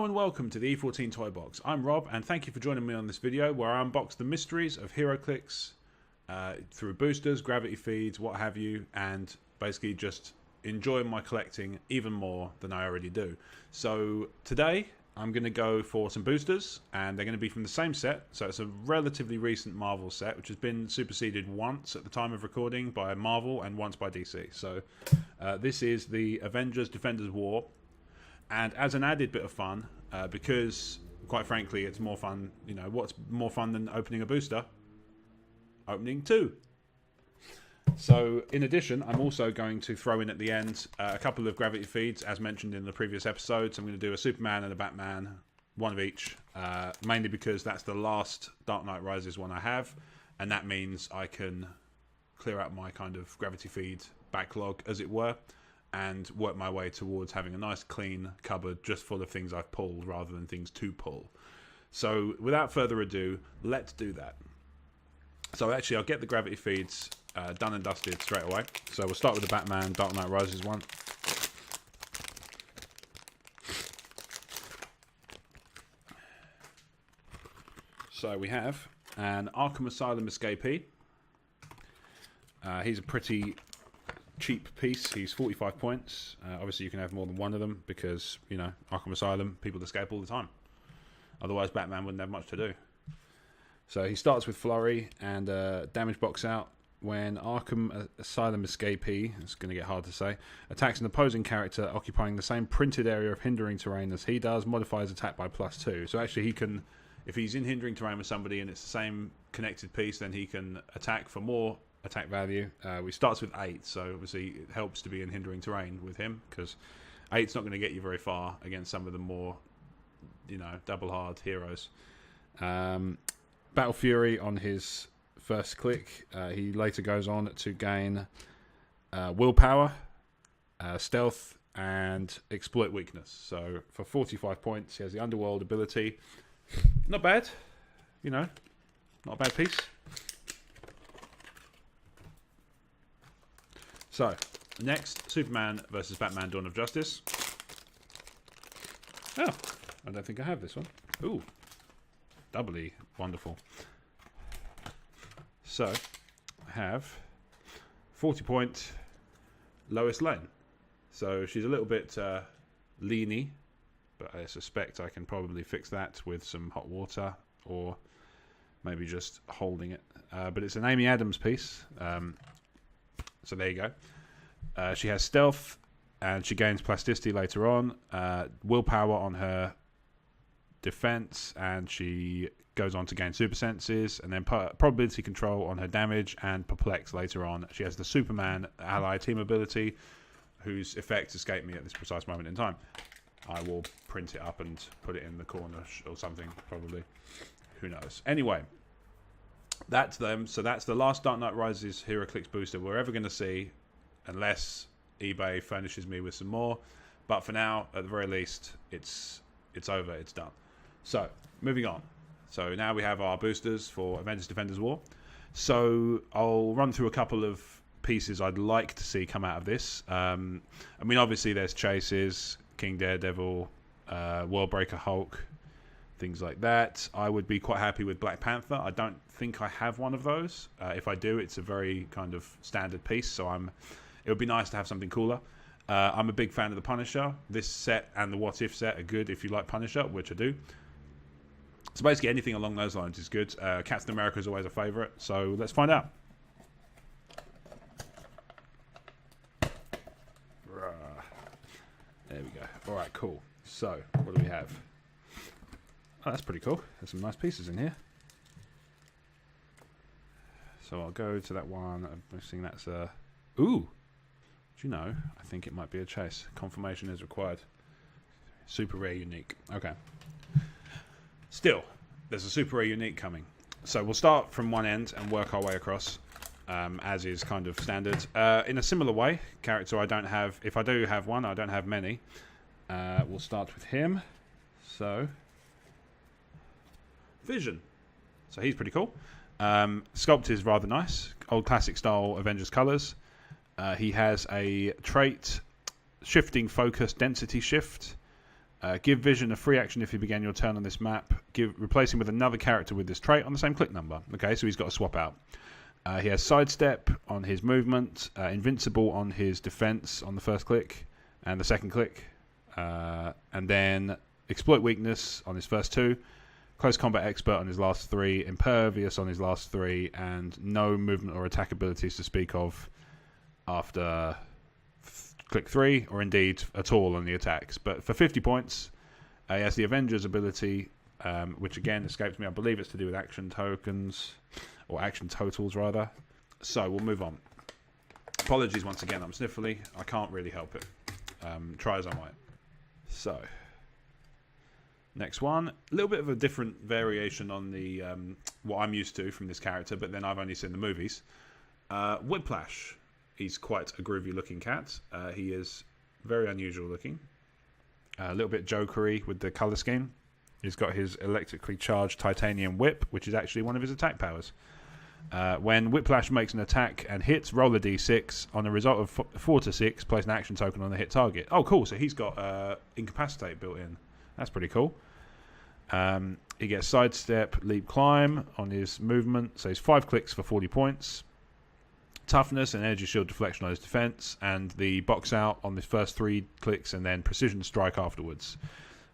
and welcome to the E14 Toybox. I'm Rob and thank you for joining me on this video where I unbox the mysteries of Heroclix through boosters, gravity feeds, what have you, and basically just enjoy my collecting even more than I already do. So today I'm going to go for some boosters and they're going to be from the same set. So it's a relatively recent Marvel set which has been superseded once at the time of recording by Marvel and once by DC. So this is the Avengers Defenders War. And as an added bit of fun, because quite frankly it's more fun, you know, what's more fun than opening a booster? Opening two. So in addition, I'm also going to throw in at the end a couple of gravity feeds as mentioned in the previous episodes. I'm going to do a Superman and a Batman, one of each, mainly because that's the last Dark Knight Rises one I have, and that means I can clear out my kind of gravity feed backlog as it were, and work my way towards having a nice clean cupboard just full of things I've pulled rather than things to pull. So without further ado, let's do that. So actually I'll get the gravity feeds done and dusted straight away. So we'll start with the Batman Dark Knight Rises one. So we have an Arkham Asylum Escapee. He's a pretty cheap piece. He's 45 points. Obviously you can have more than one of them because, you know, Arkham Asylum, people escape all the time. Otherwise Batman wouldn't have much to do. So he starts with Flurry and damage box out. When Arkham Asylum Escapee, it's going to get hard to say, attacks an opposing character occupying the same printed area of hindering terrain as he does, modifies attack by +2. So actually he can, if he's in hindering terrain with somebody and it's the same connected piece, then he can attack for more attack value. We starts with 8, so obviously it helps to be in hindering terrain with him because 8's not going to get you very far against some of the more, you know, double hard heroes. Battle Fury on his first click. He later goes on to gain willpower, stealth, and exploit weakness. So for 45 points, he has the underworld ability. Not bad, you know, not a bad piece. So, next, Superman versus Batman Dawn of Justice. Oh, I don't think I have this one. Ooh, doubly wonderful. So, I have 40 point Lois Lane. So, she's a little bit leany, but I suspect I can probably fix that with some hot water or maybe just holding it. But it's an Amy Adams piece. So there you go. She has stealth, and she gains plasticity later on. Willpower on her defense, and she goes on to gain super senses, and then probability control on her damage, and perplex later on. She has the Superman ally team ability, whose effects escape me at this precise moment in time. I will print it up and put it in the corner or something, probably. Who knows? Anyway. That's them. So that's the last Dark Knight Rises Heroclix booster we're ever going to see, unless eBay furnishes me with some more. But for now, at the very least, it's over. It's done. So moving on. So now we have our boosters for Avengers Defenders War. So I'll run through a couple of pieces I'd like to see come out of this. I mean, obviously there's chases, King Daredevil, Worldbreaker Hulk, things like that. I would be quite happy with Black Panther. I don't think I have one of those. If I do, it's a very kind of standard piece, so it would be nice to have something cooler. I'm a big fan of the Punisher. This set and the What If set are good if you like Punisher, which I do. So basically anything along those lines is good. Captain America is always a favourite, so let's find out. There we go. Alright, cool. So, what do we have? Oh, that's pretty cool. There's some nice pieces in here. So I'll go to that one. I'm guessing that's a... Ooh! Do you know? I think it might be a chase. Confirmation is required. Super rare unique. Okay. Still, there's a super rare unique coming. So we'll start from one end and work our way across, as is kind of standard. In a similar way, character I don't have... If I do have one, I don't have many. We'll start with him. So... Vision. So he's pretty cool. Sculpt is rather nice. Old classic style Avengers colours. He has a trait, shifting focus density shift. Give Vision a free action if you began your turn on this map. Replace him with another character with this trait on the same click number. Okay, so he's got to swap out. He has sidestep on his movement, invincible on his defense on the first click and the second click, and then exploit weakness on his first 2, close combat expert on his last 3, impervious on his last 3, and no movement or attack abilities to speak of after click 3, or indeed at all on the attacks. But for 50 points, he has the Avengers ability, which again escapes me. I believe it's to do with action tokens, or action totals rather. So we'll move on. Apologies once again, I'm sniffly. I can't really help it. Try as I might. So, next one. A little bit of a different variation on the what I'm used to from this character, but then I've only seen the movies. Whiplash. He's quite a groovy looking cat. He is very unusual looking. A little bit jokery with the colour scheme. He's got his electrically charged titanium whip, which is actually one of his attack powers. When Whiplash makes an attack and hits, roll a d6. On a result of 4 to 6, place an action token on the hit target. Oh, cool. So he's got Incapacitate built in. That's pretty cool. He gets Sidestep, Leap, Climb on his movement. So he's 5 clicks for 40 points. Toughness and Energy Shield Deflection on his defense. And the Box Out on the first 3 clicks, and then Precision Strike afterwards.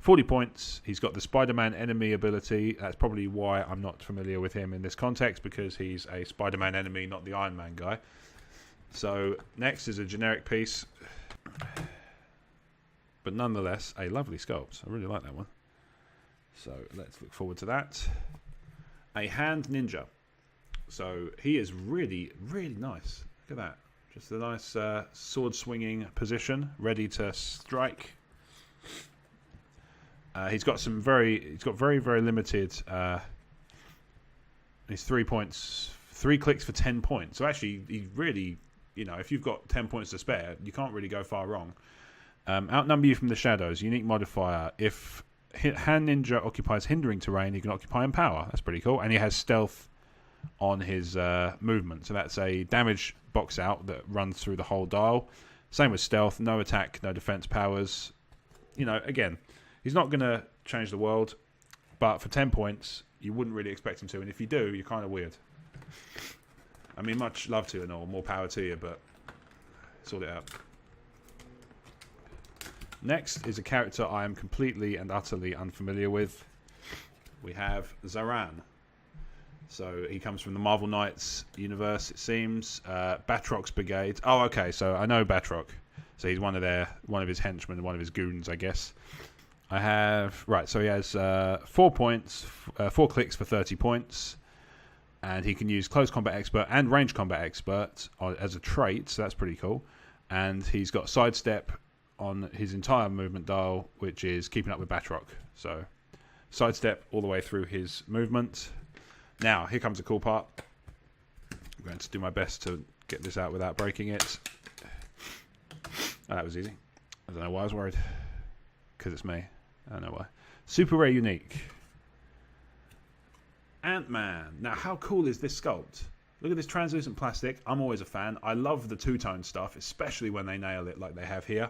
40 points. He's got the Spider-Man enemy ability. That's probably why I'm not familiar with him in this context, because he's a Spider-Man enemy, not the Iron Man guy. So next is a generic piece, but nonetheless a lovely sculpt. I really like that one. So let's look forward to that. A hand ninja. So he is really, really nice. Look at that. Just a nice sword swinging position, ready to strike. He's got very, very limited. He's 3 points, 3 clicks for 10 points. So actually, he really, if you've got 10 points to spare, you can't really go far wrong. Outnumber you from the shadows. Unique modifier. If Hand Ninja occupies hindering terrain, he can occupy in power. That's pretty cool. And he has stealth on his movement. So that's a damage box out that runs through the whole dial. Same with stealth. No attack, no defense powers. Again. He's not going to change the world, but for 10 points, you wouldn't really expect him to. And if you do, you're kind of weird. I mean, much love to and all, more power to you, but sort it out. Next is a character I am completely and utterly unfamiliar with. We have Zaran. So he comes from the Marvel Knights universe, it seems. Batroc's Brigade. Oh, okay, so I know Batroc. So he's one of his henchmen, one of his goons, I guess. So he has 4 points, 4 clicks for 30 points, and he can use Close Combat Expert and Range Combat Expert as a trait, so that's pretty cool. And he's got Sidestep on his entire movement dial, which is keeping up with Batroc. So Sidestep all the way through his movement. Now, here comes the cool part. I'm going to do my best to get this out without breaking it. Oh, that was easy. I don't know why I was worried. Because it's me. I don't know why. Super Rare Unique. Ant-Man. Now, how cool is this sculpt? Look at this translucent plastic. I'm always a fan. I love the two-tone stuff, especially when they nail it like they have here.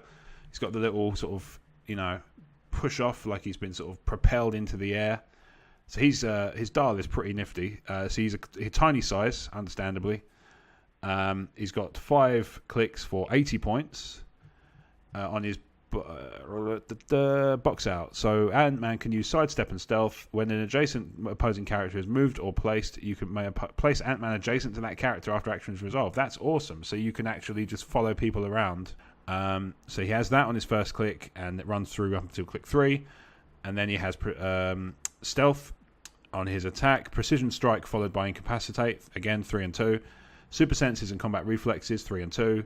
He's got the little sort of, push off, like he's been sort of propelled into the air. So his dial is pretty nifty. So he's a tiny size, understandably. He's got 5 clicks for 80 points on his the box out. So Ant-Man can use Sidestep and Stealth. When an adjacent opposing character is moved or placed, you can place Ant-Man adjacent to that character after action is resolved. That's awesome. So you can actually just follow people around. So he has that on his first click, and it runs through up until click 3. And then he has Stealth on his attack, Precision Strike followed by Incapacitate, again 3 and 2. Super Senses and Combat Reflexes, 3 and 2.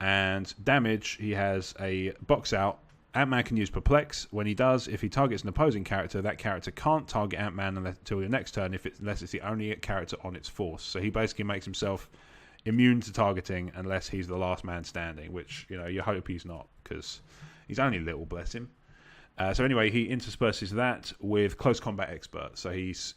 And damage, he has a box out. Ant-Man can use Perplex. When he does, if he targets an opposing character, that character can't target Ant-Man until your next turn unless it's the only character on its force. So he basically makes himself immune to targeting unless he's the last man standing, which, you hope he's not, because he's only little, bless him. So anyway, he intersperses that with Close Combat Expert. So he's,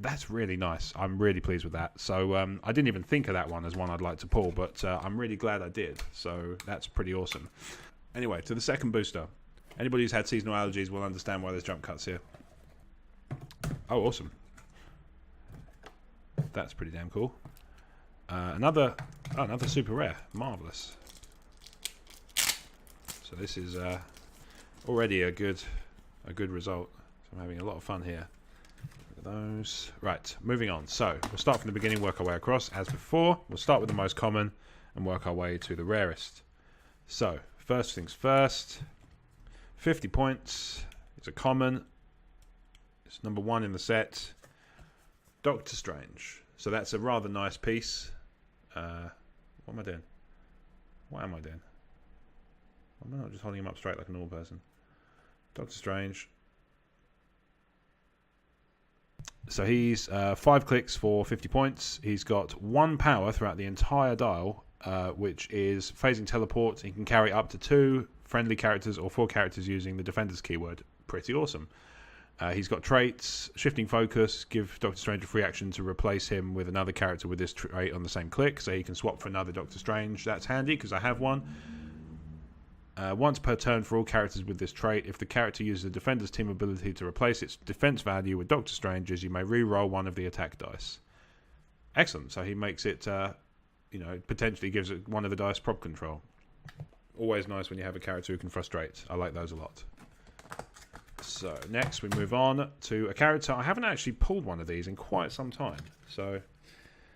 that's really nice. I'm really pleased with that. So I didn't even think of that one as one I'd like to pull, but I'm really glad I did. So that's pretty awesome. Anyway, to the second booster. Anybody who's had seasonal allergies will understand why there's jump cuts here. Oh, awesome. That's pretty damn cool. Another super rare. Marvelous. So this is already a good result. So I'm having a lot of fun here. Look at those. Right, moving on. So we'll start from the beginning, work our way across. As before, we'll start with the most common and work our way to the rarest. So first things first. 50 points. It's a common. It's number 1 in the set. Doctor Strange. So that's a rather nice piece. What am I doing? What am I doing? Why am I not just holding him up straight like a normal person? Doctor Strange. So he's 5 clicks for 50 points. He's got 1 power throughout the entire dial, which is phasing teleport. He can carry up to 2 friendly characters or 4 characters using the Defenders keyword. Pretty awesome. He's got traits, shifting focus, give Doctor Strange a free action to replace him with another character with this trait on the same click, so he can swap for another Doctor Strange. That's handy because I have one. Once per turn for all characters with this trait, if the character uses a Defender's team ability to replace its defense value with Doctor Strange's, you may re-roll one of the attack dice. Excellent. So he makes it, potentially gives it one of the dice prop control. Always nice when you have a character who can frustrate. I like those a lot. So next we move on to a character. I haven't actually pulled one of these in quite some time, so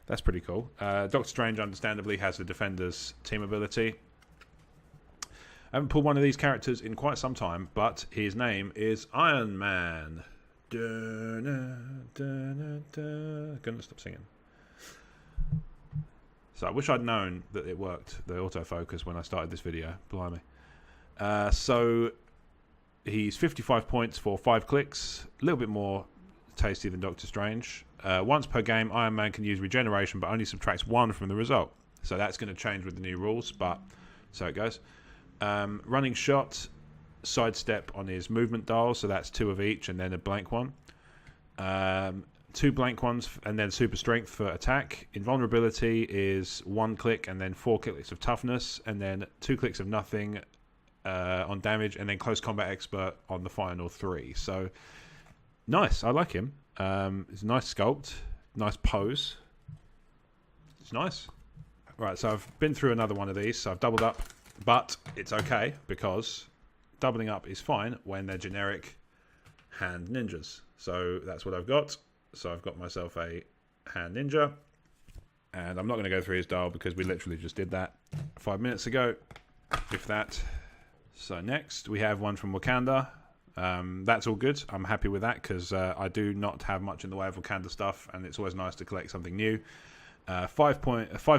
that's pretty cool. Doctor Strange understandably has the Defender's team ability. I haven't pulled one of these characters in quite some time, but his name is Iron Man. Gonna stop singing. So I wish I'd known that it worked, the autofocus, when I started this video. Blimey. So he's 55 points for 5 clicks. A little bit more tasty than Doctor Strange. Once per game, Iron Man can use regeneration, but only subtracts 1 from the result. So that's going to change with the new rules, but so it goes. Running shot, sidestep on his movement dial, so that's 2 of each, and then a blank one. 2 blank ones, and then super strength for attack. Invulnerability is 1 click, and then 4 clicks of toughness, and then 2 clicks of nothing on damage, and then close combat expert on the final 3. So nice, I like him. It's a nice sculpt, nice pose. It's nice. Right, so I've been through another one of these, so I've doubled up, but it's okay because doubling up is fine when they're generic hand ninjas. So that's what I've got. So I've got myself a hand ninja, and I'm not going to go through his dial because we literally just did that 5 minutes ago, if that. So next we have one from Wakanda. That's all good. I'm happy with that because I do not have much in the way of Wakanda stuff, and it's always nice to collect something new. 5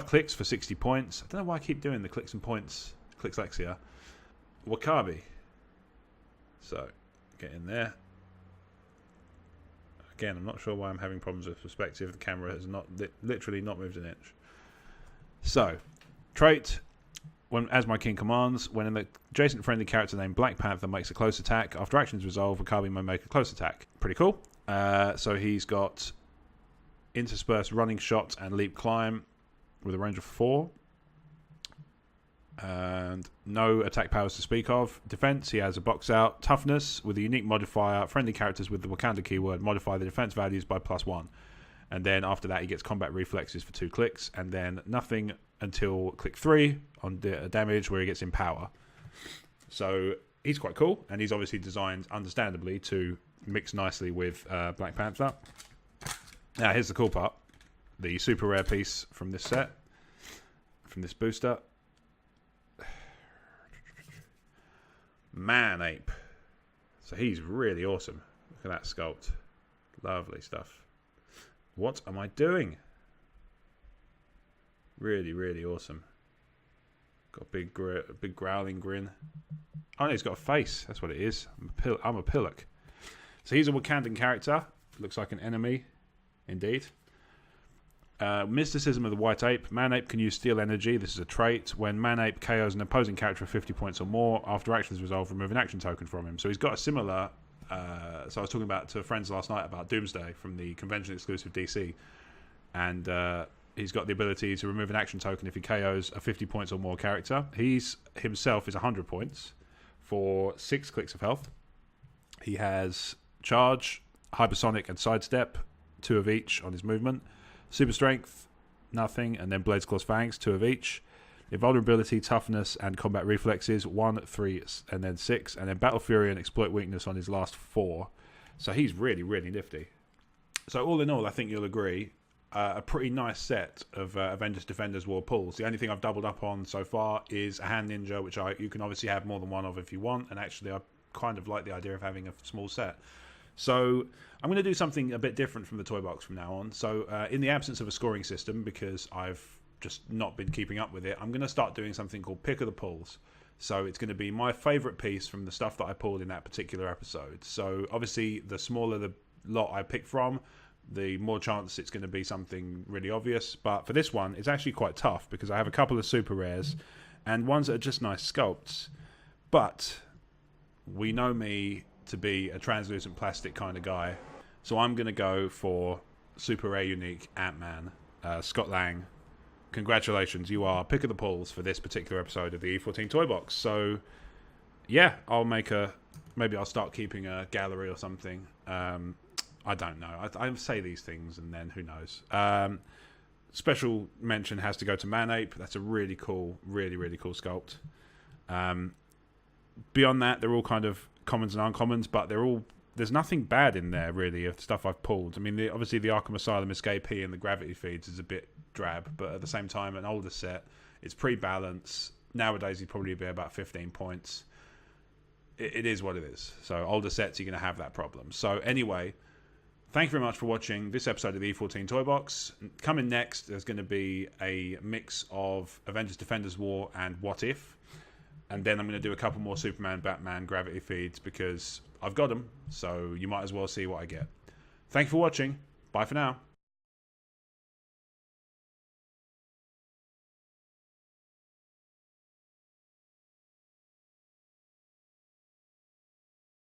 clicks for 60 points. I don't know why I keep doing the clicks and points. Clickslexia. Wakabi. So get in there. Again, I'm not sure why I'm having problems with perspective. The camera has literally not moved an inch. So, trait. As my king commands, when an adjacent friendly character named Black Panther makes a close attack, after actions resolve, Wakabi may make a close attack. Pretty cool. So he's got interspersed running shot and leap climb with a range of 4. And no attack powers to speak of. Defense, he has a box out. Toughness, with a unique modifier. Friendly characters with the Wakanda keyword modify the defense values by +1. And then after that he gets combat reflexes for 2 clicks. And then nothing until click 3 on damage, where he gets empower. So he's quite cool, and he's obviously designed understandably to mix nicely with Black Panther. Now here's the cool part. The super rare piece from this set, from this booster. Man-Ape. So he's really awesome. Look at that sculpt. Lovely stuff. What am I doing? Really, really awesome. Got a big growling grin. Oh no, he's got a face. That's what it is. I'm a pillock. So he's a Wakandan character. Looks like an enemy, indeed. Mysticism of the White Ape. Man-Ape can use Steel Energy. This is a trait. When Man-Ape KOs an opposing character for 50 points or more, after actions resolve, remove an action token from him. So he's got a similar... so I was talking to friends last night about Doomsday from the convention-exclusive DC. And he's got the ability to remove an action token if he KOs a 50 points or more character. He's himself is 100 points for 6 clicks of health. He has charge, HyperSonic, and sidestep, 2 of each on his movement. Super strength, nothing, and then Blades, Claws, Fangs, 2 of each. Invulnerability, toughness, and combat reflexes, 1, 3, and then 6. And then Battle Fury and Exploit Weakness on his last 4. So he's really, really nifty. So all in all, I think you'll agree, a pretty nice set of Avengers Defenders War pulls. The only thing I've doubled up on so far is a Hand Ninja, which you can obviously have more than one of if you want. And actually, I kind of like the idea of having a small set. So I'm going to do something a bit different from the toy box from now on. So in the absence of a scoring system, because I've just not been keeping up with it, I'm going to start doing something called Pick of the Pulls. So it's going to be my favourite piece from the stuff that I pulled in that particular episode. So obviously, the smaller the lot I pick from, the more chance it's going to be something really obvious. But for this one, it's actually quite tough because I have a couple of super rares and ones that are just nice sculpts. But we know me to be a translucent plastic kind of guy, so I'm going to go for super rare unique Ant-Man, Scott Lang. Congratulations, you are pick of the pulls for this particular episode of the E14 Toybox. So yeah, maybe I'll start keeping a gallery or something. I don't know. I say these things and then who knows. Special mention has to go to Manape. That's a really cool, really, really cool sculpt. Beyond that, they're all kind of commons and uncommons, but there's nothing bad in there really of stuff I've pulled. I mean, obviously the Arkham Asylum Escapee and the Gravity Feeds is a bit drab, but at the same time, an older set, it's pre-balance. Nowadays, he'd probably be about 15 points. It is what it is. So older sets, you're going to have that problem. So anyway, thank you very much for watching this episode of the E14 Toybox. Coming next, there's going to be a mix of Avengers Defenders War and What If. And then I'm going to do a couple more Superman, Batman, Gravity Feeds because I've got them. So you might as well see what I get. Thank you for watching. Bye for now.